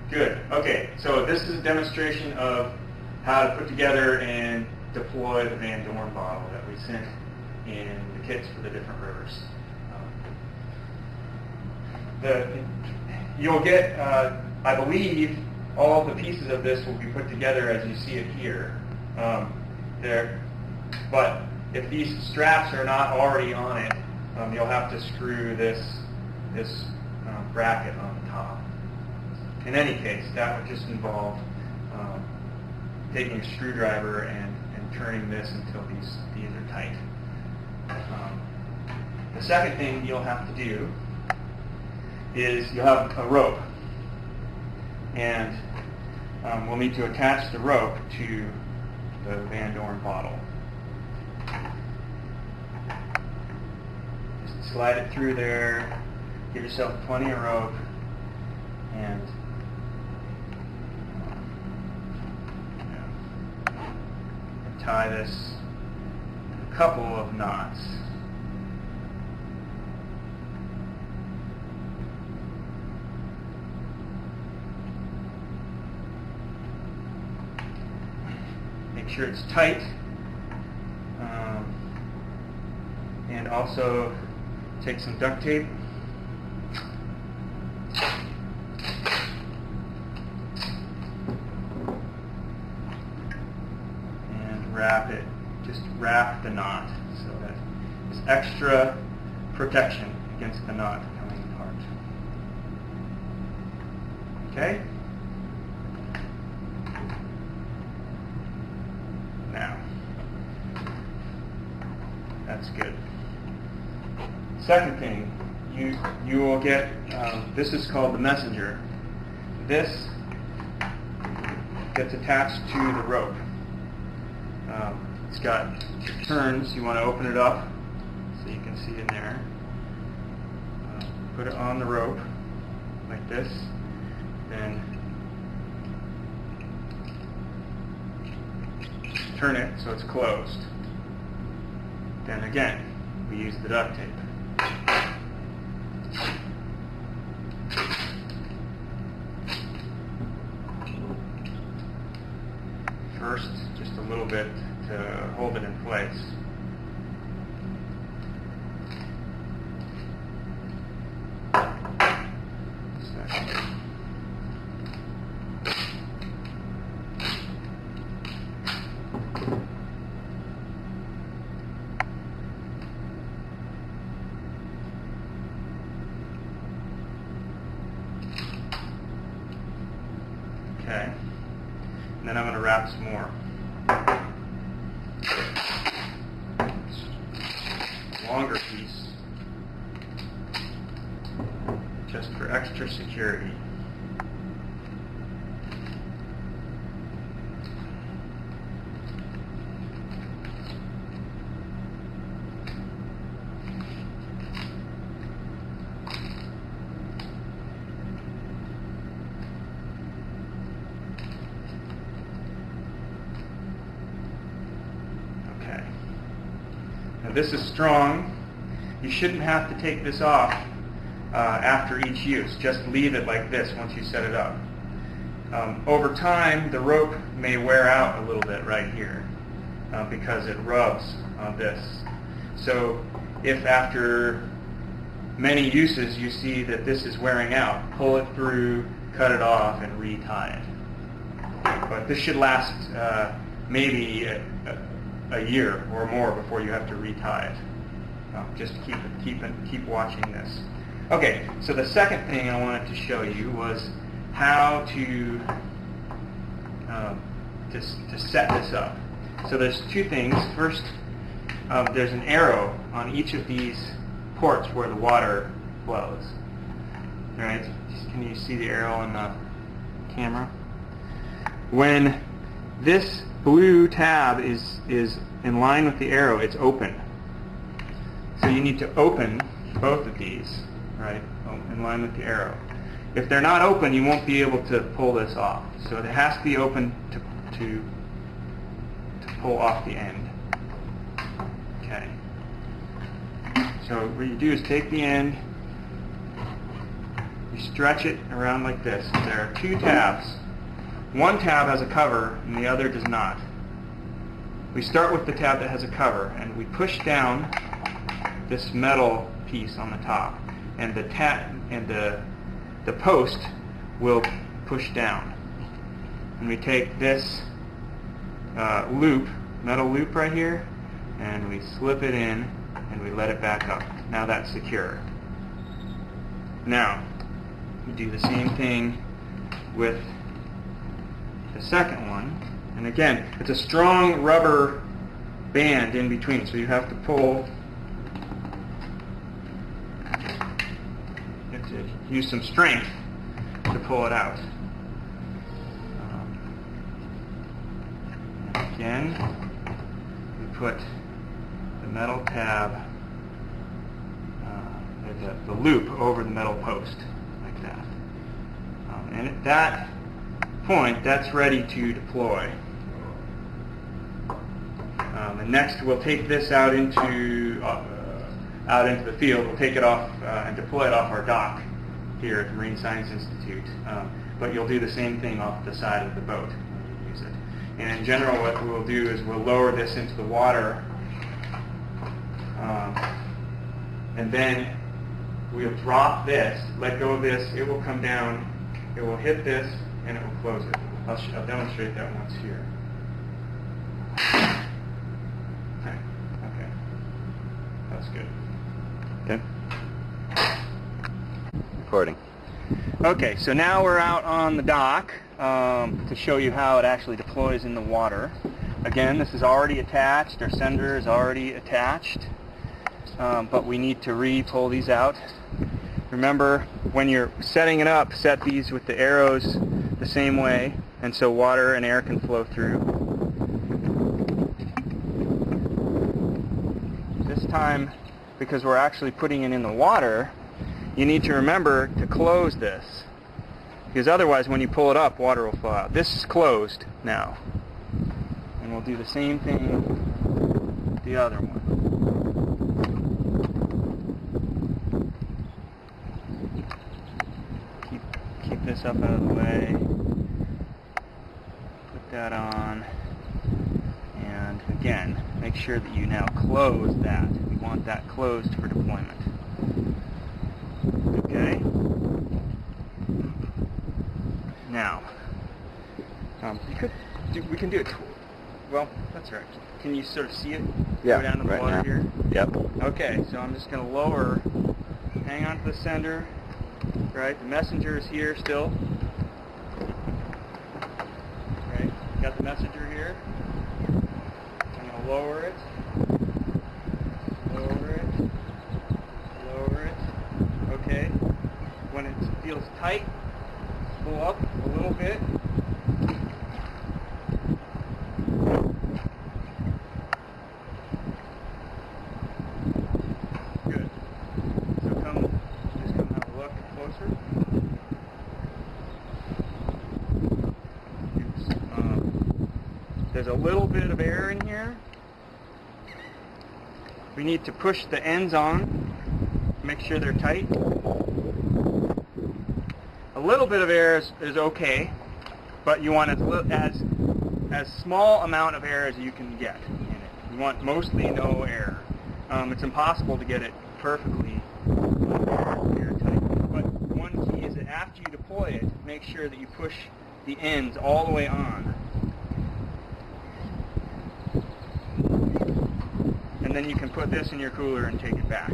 Good. Okay, so this is a demonstration of how to put together and deploy the Van Dorn bottle that we sent in the kits for the different rivers. You'll get, I believe, all the pieces of this will be put together as you see it here. But if these straps are not already on it, you'll have to screw this bracket on the top. In any case, that would just involve taking a screwdriver and turning this until these are tight. The second thing you'll have to do is you'll have a rope, and we'll need to attach the rope to the Van Dorn bottle. Just slide it through there, give yourself plenty of rope, and tie this a couple of knots. Make sure it's tight, and also take some duct tape and wrap the knot so that there's extra protection against the knot coming apart. Okay? Now, that's good. Second thing, you will get, this is called the messenger. This gets attached to the rope. It's got turns. You want to open it up so you can see in there. Put it on the rope like this. Then turn it so it's closed. Then again, we use the duct tape. First, just a little bit to hold it in place. Second. Okay. And then I'm going to wrap some more. Longer piece, just for extra security. Now this is strong. You shouldn't have to take this off after each use. Just leave it like this once you set it up. Over time, the rope may wear out a little bit right here because it rubs on this. So if after many uses you see that this is wearing out, pull it through, cut it off, and retie it. But this should last maybe a year or more before you have to retie it. Just keep watching this. Okay, so the second thing I wanted to show you was how to set this up. So there's two things. First, there's an arrow on each of these ports where the water flows. All right, can you see the arrow on the camera? When this blue tab is in line with the arrow, it's open. So you need to open both of these, right, in line with the arrow. If they're not open, you won't be able to pull this off. So it has to be open to pull off the end. Okay. So what you do is take the end, you You stretch it around like this. There are two tabs. One tab has a cover and the other does not. We start with the tab that has a cover and we push down this metal piece on the top, and the post will push down. And we take this metal loop right here, and we slip it in and we let it back up. Now that's secure. Now we do the same thing with the second one, and again it's a strong rubber band in between, so you have to pull. You have to use some strength to pull it out. Again, we put the metal tab, the loop over the metal post, like that. And at that point, that's ready to deploy. And next, we'll take this out into the field. We'll take it off and deploy it off our dock here at the Marine Science Institute. But you'll do the same thing off the side of the boat when you use it. And in general, what we'll do is we'll lower this into the water, and then we'll drop this, let go of this, it will come down, it will hit this, and it will close it. I'll demonstrate that once here. Okay. That's good. Okay. Recording. Okay, so now we're out on the dock to show you how it actually deploys in the water. Again, this is already attached, our sender is already attached, but we need to re-pull these out. Remember, when you're setting it up, set these with the arrows the same way, and so water and air can flow through. This time, because we're actually putting it in the water, you need to remember to close this, because otherwise when you pull it up, water will flow out. This is closed now, and we'll do the same thing with the other one. Keep this up out of the way, put that on, and again, make sure that you now close that. We want that closed for deployment. Okay. Now, we can do it. Well, that's right. Can you sort of see it? Yeah. Go down to the Right water now. here. Yep. Okay. So I'm just going to lower. Hang on to the sender. Right. The messenger is here still. Right. Got the messenger here. I'm going to lower it. Lower it. Lower it. Okay. When it feels tight, pull up a little bit. Good. So just come have a look closer. There's a little bit of air in here. We need to push the ends on, make sure they're tight. A little bit of air is okay, but you want as small amount of air as you can get in it. You want mostly no air. It's impossible to get it perfectly airtight. But one key is that after you deploy it, make sure that you push the ends all the way on. And then you can put this in your cooler and take it back.